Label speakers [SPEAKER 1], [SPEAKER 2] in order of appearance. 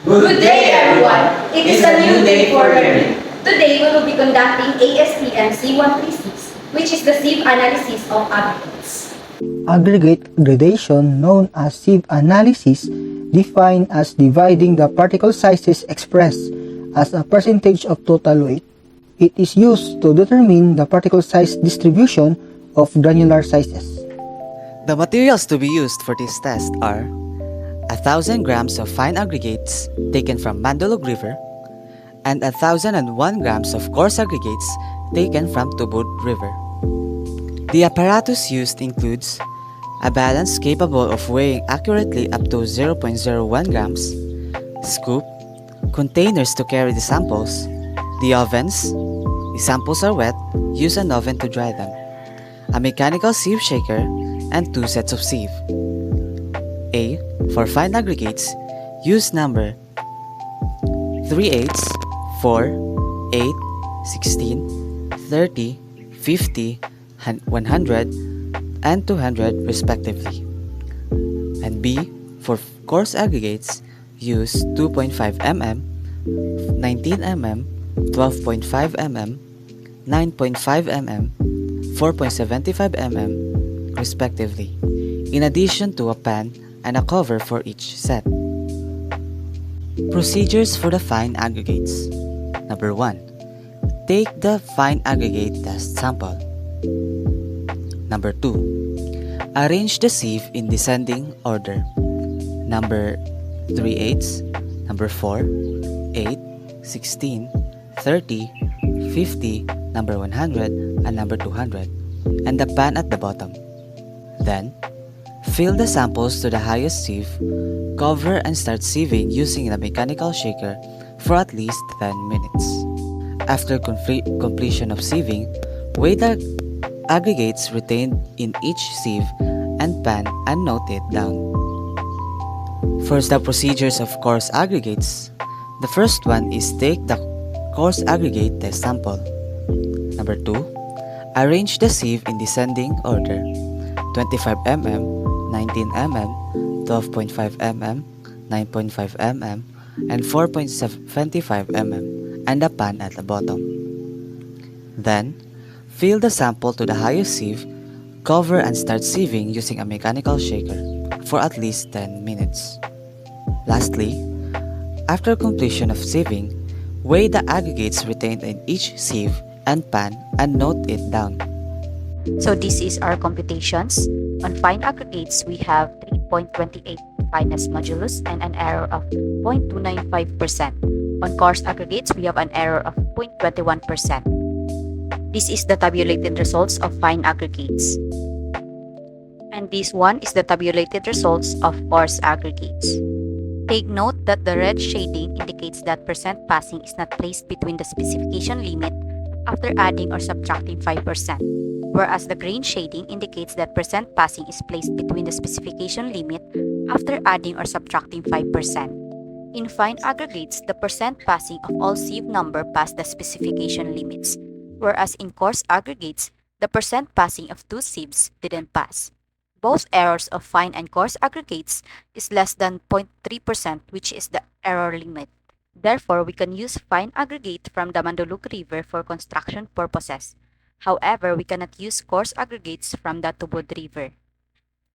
[SPEAKER 1] Good day, everyone. It is a new day for learning. Today, we will be conducting ASTM C136, which is the sieve analysis of aggregates.
[SPEAKER 2] Aggregate gradation, known as sieve analysis, defined as dividing the particle sizes expressed as a percentage of total weight. It is used to determine the particle size distribution of granular sizes.
[SPEAKER 3] The materials to be used for this test are 1,000 grams of fine aggregates taken from Mandalug River and 1,001 grams of coarse aggregates taken from Tubod River. The apparatus used includes a balance capable of weighing accurately up to 0.01 grams, scoop, containers to carry the samples, the ovens, the samples are wet, use an oven to dry them, a mechanical sieve shaker, and 2 sets of sieve. A. For fine aggregates, use number 3/8, 4, 8, 16, 30, 50, 100, and 200 respectively. And B. For coarse aggregates, use 2.5 mm, 19 mm, 12.5 mm, 9.5 mm, 4.75 mm, respectively, in addition to a pan and a cover for each set. Procedures for the fine aggregates. Number 1. Take the fine aggregate test sample. Number 2. Arrange the sieve in descending order. Number 3/8, number 4, 8, 16, 30, 50, number 100, and number 200, and the pan at the bottom. Then, fill the samples to the highest sieve, cover and start sieving using the mechanical shaker for at least 10 minutes. After completion of sieving, weigh the aggregates retained in each sieve and pan and note it down. First, the procedures of coarse aggregates. The first one is take the coarse aggregate test sample. Number 2. Arrange the sieve in descending order: 25 mm, 19 mm, 12.5 mm, 9.5 mm, and 4.75 mm, and the pan at the bottom. Then, fill the sample to the highest sieve, cover and start sieving using a mechanical shaker for at least 10 minutes. Lastly, after completion of sieving, weigh the aggregates retained in each sieve and pan and note it down.
[SPEAKER 4] So this is our computations. On fine aggregates, we have 3.28 fineness modulus and an error of 0.295%. On coarse aggregates, we have an error of 0.21%. This is the tabulated results of fine aggregates. And this one is the tabulated results of coarse aggregates. Take note that the red shading indicates that percent passing is not placed between the specification limit after adding or subtracting 5%, whereas the green shading indicates that percent passing is placed between the specification limit after adding or subtracting 5%. In fine aggregates, the percent passing of all sieve number passed the specification limits, whereas in coarse aggregates, the percent passing of 2 sieves didn't pass. Both errors of fine and coarse aggregates is less than 0.3%, which is the error limit. Therefore, we can use fine aggregate from the Mandalug River for construction purposes. However, we cannot use coarse aggregates from the Tubod River.